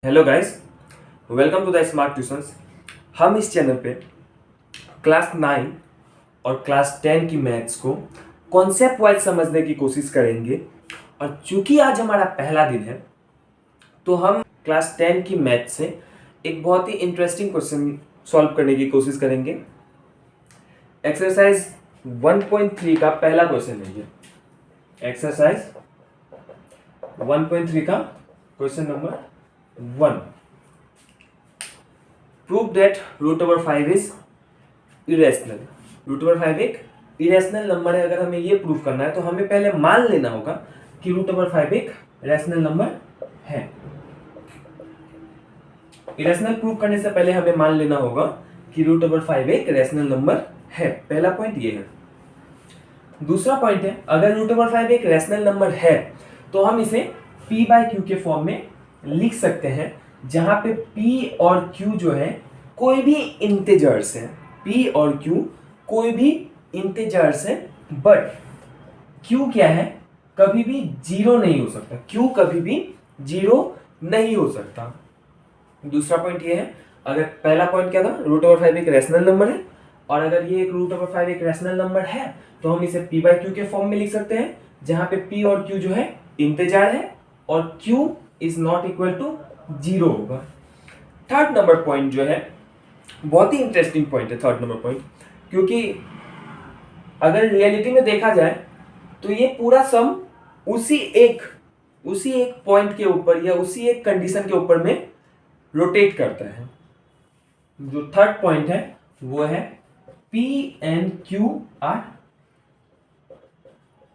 Hello guys, welcome to the smart tuitions. हम इस channel पे क्लास 9 और क्लास 10 की मैथ्स को कॉन्सेप्ट वाइज समझने की कोशिश करेंगे। और चूंकि आज हमारा पहला दिन है तो हम क्लास 10 की मैथ्स से एक बहुत ही इंटरेस्टिंग क्वेश्चन सॉल्व करने की कोशिश करेंगे। एक्सरसाइज 1.3 का पहला क्वेश्चन है ये। एक्सरसाइज 1.3 का question number 1। Prove that root over 5 is irrational. Root over 5 एक इरेशनल नंबर है। अगर हमें ये प्रूव करना है तो हमें पहले मान लेना होगा कि रूट ओवर 5 एक रैशनल नंबर है। इरेशनल प्रूव करने से पहले हमें मान लेना होगा कि रूट ओवर 5 एक रैशनल नंबर है। पहला पॉइंट ये है। दूसरा पॉइंट है, अगर रूट ओवर 5 एक रैशनल नंबर है तो हम इसे p बाय क्यू के फॉर्म में लिख सकते हैं, जहां पे p और q जो है कोई भी इंटीजर्स है। p और q कोई भी इंटीजर्स है, बट q क्या है, कभी भी जीरो नहीं हो सकता। q कभी भी जीरो नहीं हो सकता। दूसरा पॉइंट ये है, अगर पहला पॉइंट क्या था, रूट ओवर 5 एक रैशनल नंबर है, और अगर ये एक रूट ओवर 5 एक रैशनल नंबर है तो हम इसे p बाय क्यू के फॉर्म में लिख सकते हैं, जहां पे p और q जो है इंटीजर है और q is not equal to zero होगा। थर्ड नंबर पॉइंट जो है बहुत ही इंटरेस्टिंग पॉइंट है। थर्ड नंबर पॉइंट, क्योंकि अगर रियलिटी में देखा जाए तो ये पूरा सम उसी एक पॉइंट के ऊपर या उसी एक कंडीशन के ऊपर में रोटेट करता है। जो थर्ड पॉइंट है वो है P and Q are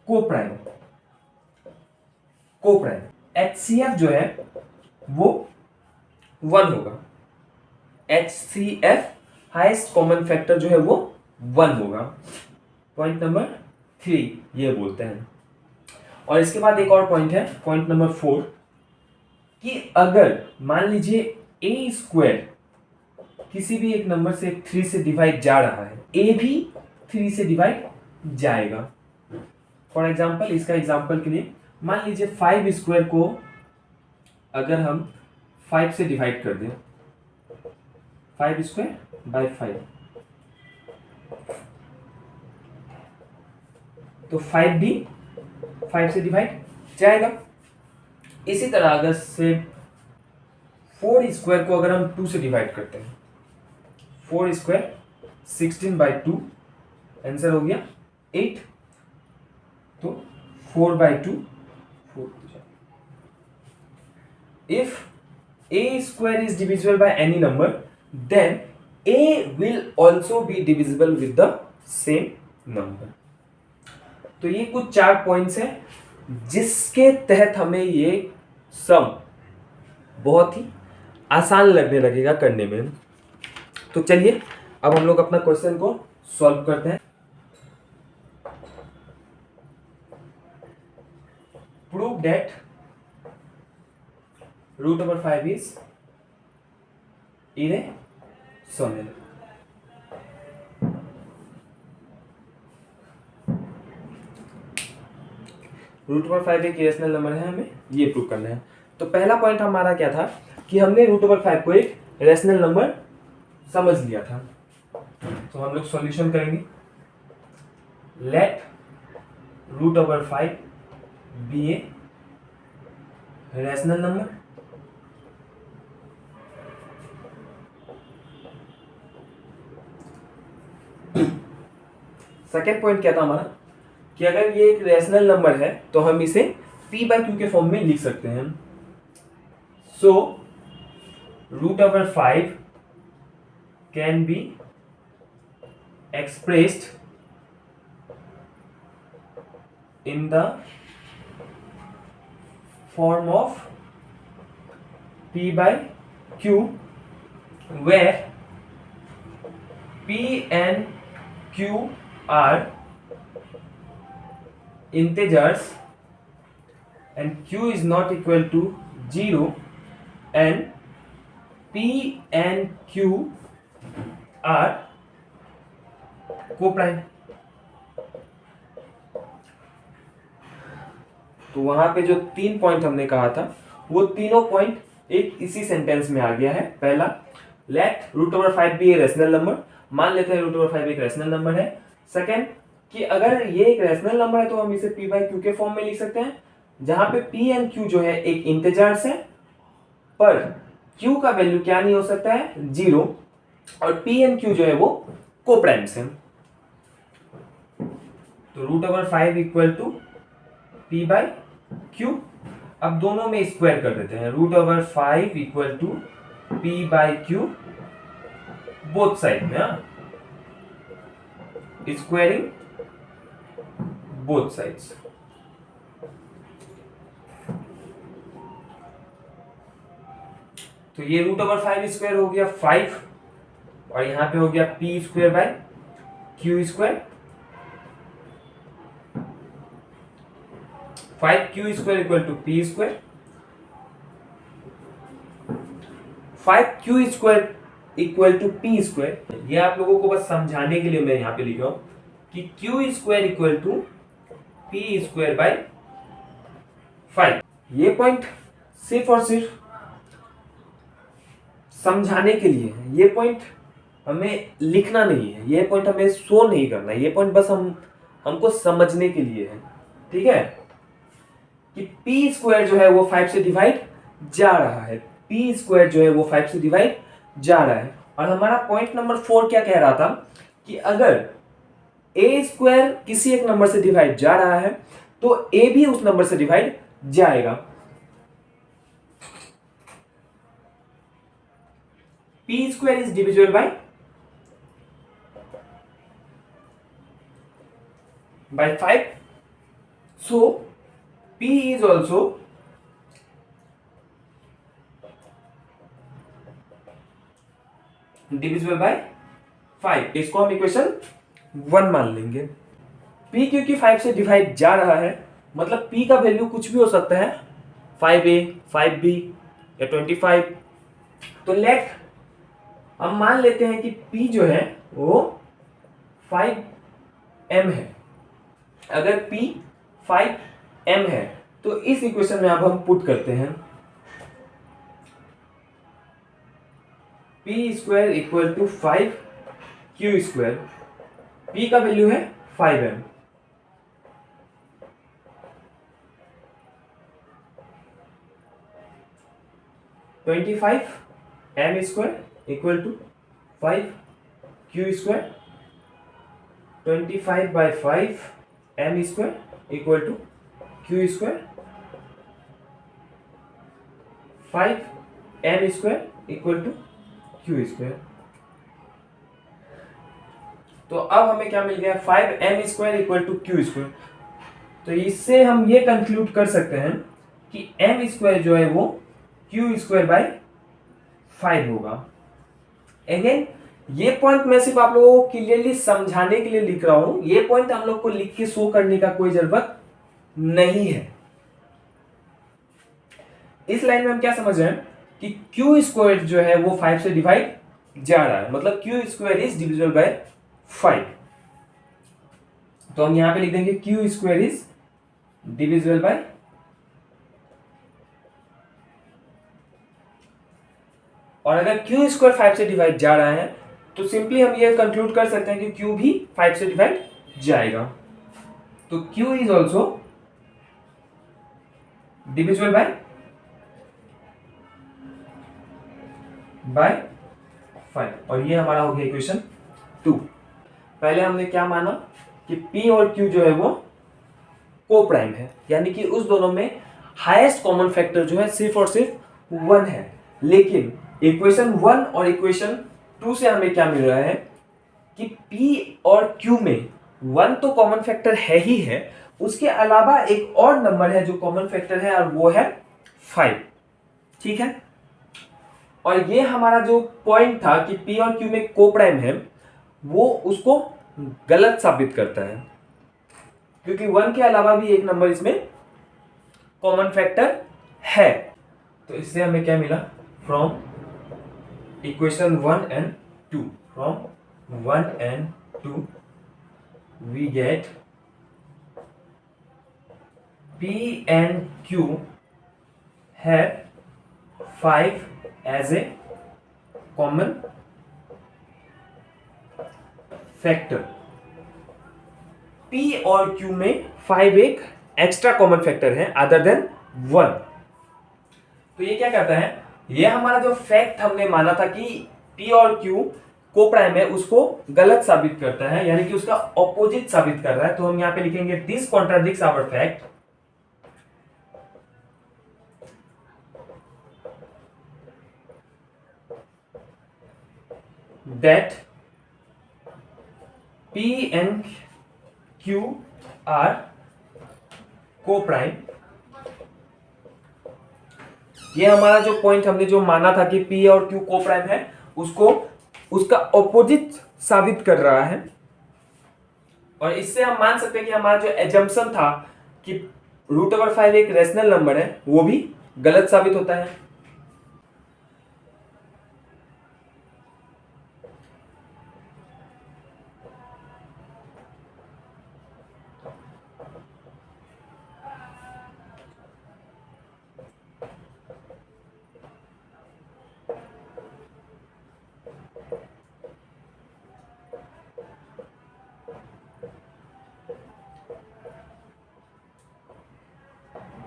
coprime. HCF जो है वो 1 होगा। HCF हाईएस्ट कॉमन फैक्टर जो है वो 1 होगा। पॉइंट नंबर 3 ये बोलते हैं। और इसके बाद एक और पॉइंट है, पॉइंट नंबर 4, कि अगर मान लीजिए a स्क्वायर किसी भी एक नंबर से 3 से डिवाइड जा रहा है, a भी 3 से डिवाइड जाएगा। फॉर एग्जाम्पल, इसका एग्जाम्पल के लिए मान लीजिए 5 स्क्वायर को अगर हम 5 से डिवाइड कर दें, 5 स्क्वायर बाय 5, तो 5 भी 5 से डिवाइड जाएगा। इसी तरह अगर से 4 स्क्वायर को अगर हम 2 से डिवाइड करते हैं, 4 स्क्वायर 16 बाई 2, आंसर हो गया 8। तो 4 by 2 4। If a square is divisible by any number, then a will also be divisible with the same number। तो ये कुछ 4 पॉइंट्स हैं जिसके तहत हमें ये सम बहुत ही आसान लगने लगेगा करने में। तो चलिए अब हम लोग अपना क्वेश्चन को सॉल्व करते हैं। Prove that root over 5 is irrational. Root over 5 एक इरेशनल नंबर है, हमें ये प्रूव करना है। तो पहला पॉइंट हमारा क्या था कि हमने रूट ओवर 5 को एक रैशनल नंबर समझ लिया था। तो हम लोग सॉल्यूशन करेंगे। Let root over 5 be a rational number. Second point क्या था हमारा कि अगर ये एक रैशनल नंबर है तो हम इसे p बाय क्यू के फॉर्म में लिख सकते हैं। So root over 5 can be expressed in the form of p by q, where p and q are integers and q is not equal to 0, and p and q are coprime. तो वहां पे जो 3 point हमने कहा था वो तीनों point एक इसी सेंटेंस में आ गया है। पहला, let root over 5 be a rational number, मान लेते हैं रूट ओवर 5 एक रैशनल नंबर है। सेकंड, कि अगर ये एक रैशनल नंबर है तो हम इसे p बाई क्यू के फॉर्म में लिख सकते हैं, जहां पे p एंड q जो है एक इंटीजर्स है, पर q का वैल्यू क्या नहीं हो सकता है, 0, और p एंड q जो है वो कोप्राइम्स हैं। तो root over 5 equal to p by q. अब दोनों में स्क्वायर कर देते हैं, root over 5 equal to p by q both side में, स्क्वायरिंग बोथ साइड्स। तो ये रूट ओवर 5 स्क्वायर हो गया 5, और यहां पे हो गया p square by q square, 5q square equal to p square, 5q square equal to p square. ये आप लोगों को बस समझाने के लिए मैं यहां पे लिख रहा हूं कि q square equal to p square by 5। ये पॉइंट सिर्फ और सिर्फ समझाने के लिए है, ये पॉइंट हमें लिखना नहीं है, ये पॉइंट हमें शो नहीं करना है, ये पॉइंट बस हमको समझने के लिए है। ठीक है, कि p स्क्वायर जो है वो 5 से डिवाइड जा रहा है, p स्क्वायर जो है वो 5 से डिवाइड जा रहा है। और हमारा पॉइंट नंबर 4 क्या कह रहा था कि अगर a स्क्वायर किसी एक नंबर से डिवाइड जा रहा है तो a भी उस नंबर से डिवाइड जाएगा। p square is divisible by 5, so p is also divisible by 5। इसको हम इक्वेशन 1 मान लेंगे। p क्योंकि 5 से डिवाइड जा रहा है, मतलब p का वैल्यू कुछ भी हो सकता है, 5a, 5b या 25। तो लेट हम मान लेते हैं कि p जो है वो 5m है। अगर p 5m है तो इस इक्वेशन में अब हम पुट करते हैं p square equal to 5q square, p का वैल्यू है 5m, m square equal to 5q square, 25 by 5 m square equal to q square, 5m square equal to q square. तो अब हमें क्या मिल गया, 5m square equal to q square. तो इससे हम ये कंक्लूड कर सकते हैं कि m स्क्वायर जो है वो q स्क्वायर बाई 5 होगा। अगेन ये पॉइंट मैं सिर्फ आप लोगों को क्लियरली समझाने के लिए लिख रहा हूं, ये पॉइंट हम लोग को लिख के शो करने का कोई जरूरत नहीं है। इस लाइन में हम क्या समझ रहे हैं कि q स्क्वायर जो है वो 5 से डिवाइड जा रहा है, मतलब q square is divisible by 5। तो हम यहां पे लिख देंगे q square is divisible by, और अगर q स्क्वायर 5 से डिवाइड जा रहा है तो सिंपली हम ये कंक्लूड कर सकते हैं कि q भी 5 से डिवाइड जाएगा। तो q is also divisible by 5, और ये हमारा हो गया इक्वेशन 2। पहले हमने क्या माना कि p और q जो है वो कोप्राइम है, यानी कि उस दोनों में हाईएस्ट कॉमन फैक्टर जो है सिर्फ और सिर्फ 1 है। लेकिन इक्वेशन 1 और इक्वेशन 2 से हमें क्या मिल रहा है कि p और q में 1 तो कॉमन फैक्टर है ही है, उसके अलावा एक और नंबर है जो कॉमन फैक्टर है और वो है 5। ठीक है, और ये हमारा जो पॉइंट था कि p और q में कोप्राइम है वो उसको गलत साबित करता है, क्योंकि 1 के अलावा भी एक नंबर इसमें कॉमन फैक्टर है। तो इससे हमें क्या मिला, from equation 1 and 2, from 1 and 2 we get p and q have 5 as a common factor. P और Q में 5 एक एक्स्ट्रा कॉमन फैक्टर है अदर देन 1। तो ये क्या करता है, ये हमारा जो फैक्ट हमने माना था कि P और Q को प्राइम है उसको गलत साबित करता है, यानी कि उसका ऑपोजिट साबित कर रहा है। तो हम यहां पे लिखेंगे this contradicts our fact that P and Q are coprime. ये हमारा जो पॉइंट हमने जो माना था कि P और Q को प्राइम है उसको उसका ऑपोजिट साबित कर रहा है। और इससे हम मान सकते हैं कि हमारा जो एजम्पशन था कि √5 एक रेशनल नंबर है वो भी गलत साबित होता है।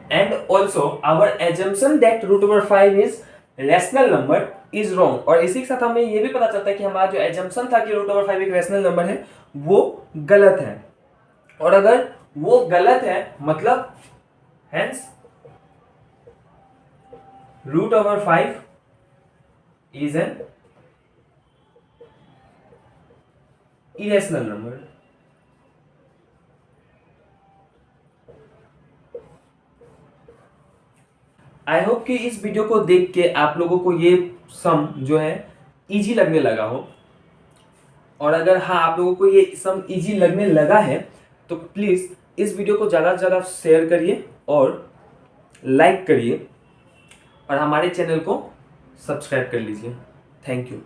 And also our assumption that √5 is rational number is wrong। और इसी के साथ हमें ये भी पता चलता है कि हमारा जो assumption था कि √5 एक रेशनल नंबर है वो गलत है। और अगर वो गलत है मतलब hence √5 is an irrational number। I hope कि इस वीडियो को देख के आप लोगों को ये सम जो है इजी लगने लगा हो। और अगर हाँ आप लोगों को ये सम इजी लगने लगा है तो प्लीज़ इस वीडियो को ज़्यादा से ज़्यादा शेयर करिए और लाइक करिए और हमारे चैनल को सब्सक्राइब कर लीजिए। Thank you.